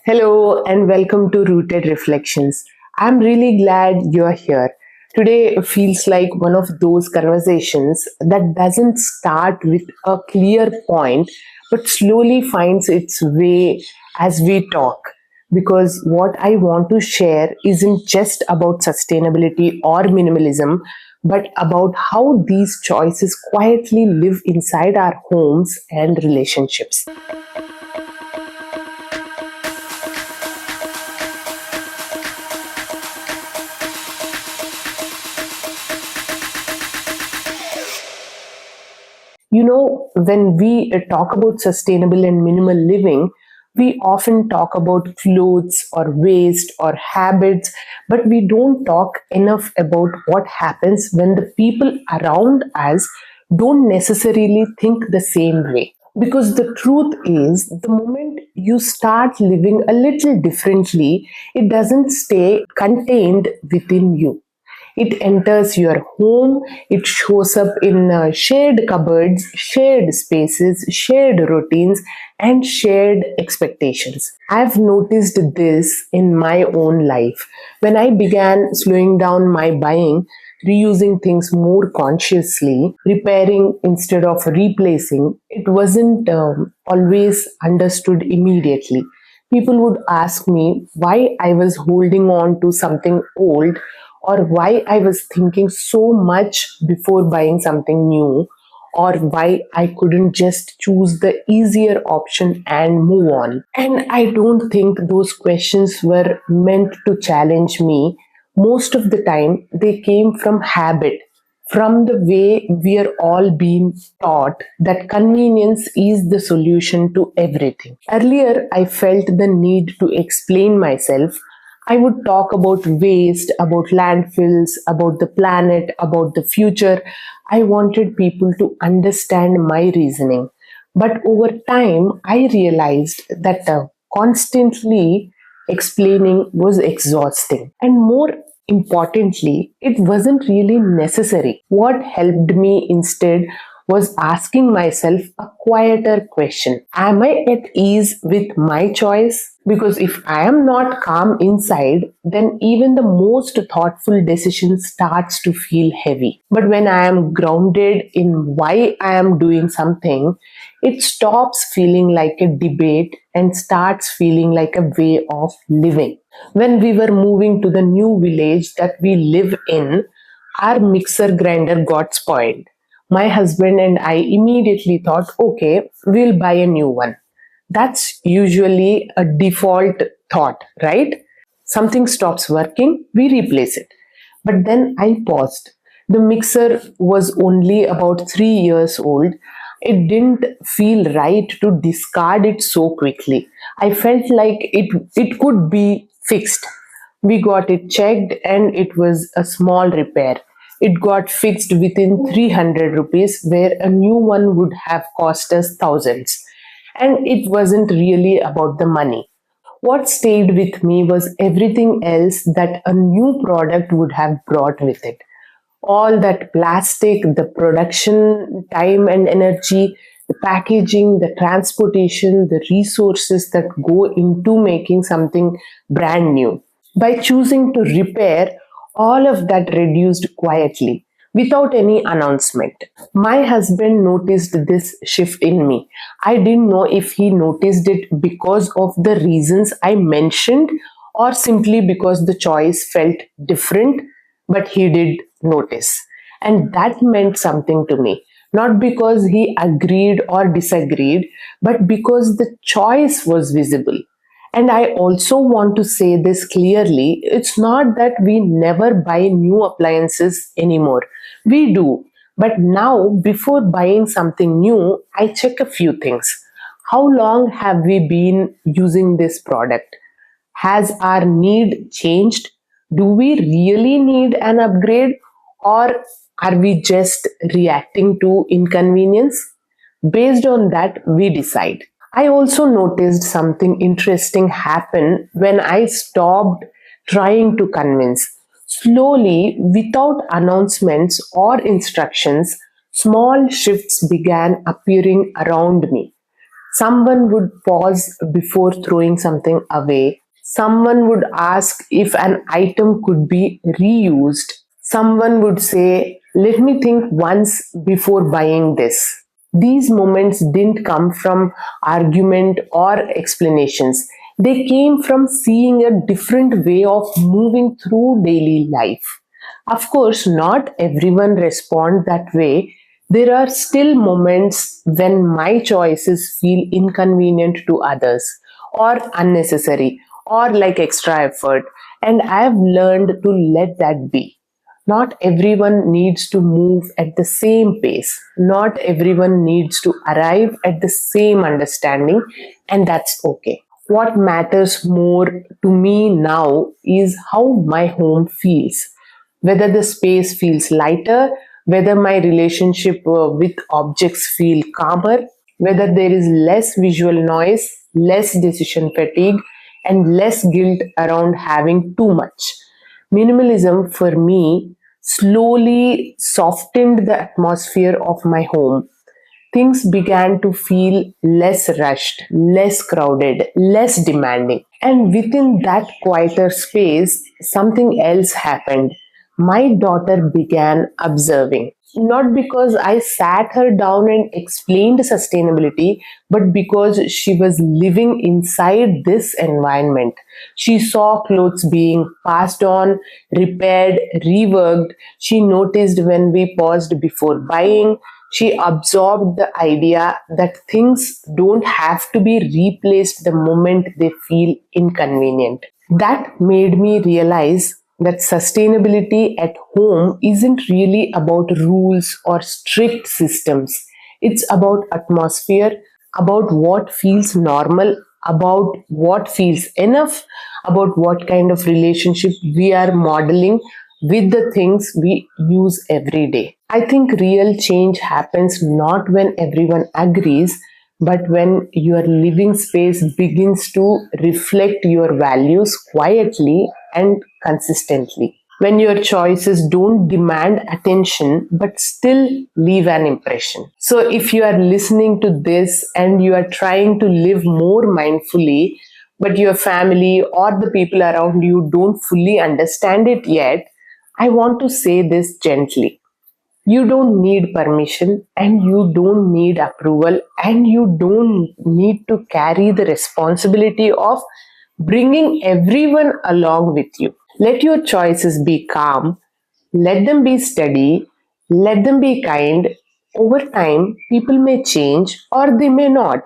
Hello and welcome to Rooted Reflections. I'm really glad you're here. Today feels like one of those conversations that doesn't start with a clear point but slowly finds its way as we talk. Because what I want to share isn't just about sustainability or minimalism, but about how these choices quietly live inside our homes and relationships. When we talk about sustainable and minimal living, we often talk about clothes or waste or habits, but we don't talk enough about what happens when the people around us don't necessarily think the same way. Because the truth is, the moment you start living a little differently, it doesn't stay contained within you. It enters your home, it shows up in shared cupboards, shared spaces, shared routines, and shared expectations. I've noticed this in my own life. When I began slowing down my buying, reusing things more consciously, repairing instead of replacing, it wasn't always understood immediately. People would ask me why I was holding on to something old or why I was thinking so much before buying something new, or why I couldn't just choose the easier option and move on. And I don't think those questions were meant to challenge me. Most of the time, they came from habit, from the way we are all being taught that convenience is the solution to everything. Earlier, I felt the need to explain myself. I would talk about waste, about landfills, about the planet, about the future. I wanted people to understand my reasoning. But over time, I realized that constantly explaining was exhausting. And more importantly, it wasn't really necessary. What helped me instead was asking myself a quieter question. Am I at ease with my choice? Because if I am not calm inside, then even the most thoughtful decision starts to feel heavy. But when I am grounded in why I am doing something, it stops feeling like a debate and starts feeling like a way of living. When we were moving to the new village that we live in, our mixer grinder got spoiled. My husband and I immediately thought, okay, we'll buy a new one. That's usually a default thought, right? Something stops working, we replace it. But then I paused. The mixer was only about 3 years old. It didn't feel right to discard it so quickly. I felt like it could be fixed. We got it checked and it was a small repair. It got fixed within 300 rupees, where a new one would have cost us thousands. And it wasn't really about the money. What stayed with me was everything else that a new product would have brought with it. All that plastic, the production time and energy, the packaging, the transportation, the resources that go into making something brand new. By choosing to repair, all of that reduced quietly without any announcement. My husband noticed this shift in me. I didn't know if he noticed it because of the reasons I mentioned or simply because the choice felt different, but he did notice. And that meant something to me. Not because he agreed or disagreed, but because the choice was visible. And I also want to say this clearly, it's not that we never buy new appliances anymore. We do. But now, before buying something new, I check a few things. How long have we been using this product? Has our need changed? Do we really need an upgrade? Or are we just reacting to inconvenience? Based on that, we decide. I also noticed something interesting happen when I stopped trying to convince. Slowly, without announcements or instructions, small shifts began appearing around me. Someone would pause before throwing something away. Someone would ask if an item could be reused. Someone would say, "Let me think once before buying this." These moments didn't come from argument or explanations. They came from seeing a different way of moving through daily life. Of course, not everyone responds that way. There are still moments when my choices feel inconvenient to others, or unnecessary, or like extra effort, and I have learned to let that be. Not everyone needs to move at the same pace. Not everyone needs to arrive at the same understanding, and that's okay. What matters more to me now is how my home feels. Whether the space feels lighter, whether my relationship with objects feel calmer, whether there is less visual noise, less decision fatigue, and less guilt around having too much. Minimalism for me slowly softened the atmosphere of my home. Things began to feel less rushed, less crowded, less demanding. And within that quieter space, something else happened. My daughter began observing. Not because I sat her down and explained sustainability, but because she was living inside this environment. She saw clothes being passed on, repaired, reworked. She noticed when we paused before buying. She absorbed the idea that things don't have to be replaced the moment they feel inconvenient. That made me realize that sustainability at home isn't really about rules or strict systems. It's about atmosphere, about what feels normal, about what feels enough, about what kind of relationship we are modeling with the things we use every day. I think real change happens not when everyone agrees, but when your living space begins to reflect your values quietly and consistently. When your choices don't demand attention but still leave an impression. So, if you are listening to this and you are trying to live more mindfully, but your family or the people around you don't fully understand it yet, I want to say this gently. You don't need permission and you don't need approval and you don't need to carry the responsibility of bringing everyone along with you. Let your choices be calm, let them be steady, let them be kind. Over time, people may change or they may not,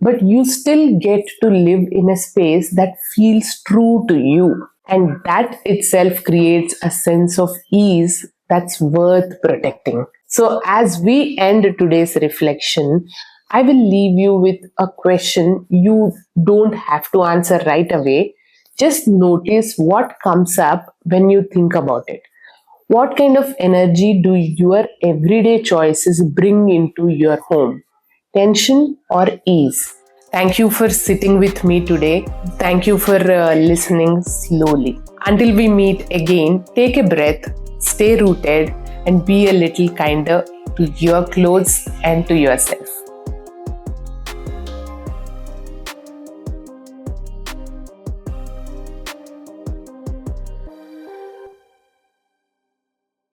but you still get to live in a space that feels true to you. And that itself creates a sense of ease that's worth protecting. So, as we end today's reflection, I will leave you with a question you don't have to answer right away. Just notice what comes up when you think about it. What kind of energy do your everyday choices bring into your home? Tension or ease? Thank you for sitting with me today. Thank you for listening slowly. Until we meet again, take a breath, stay rooted, and be a little kinder to your clothes and to yourself.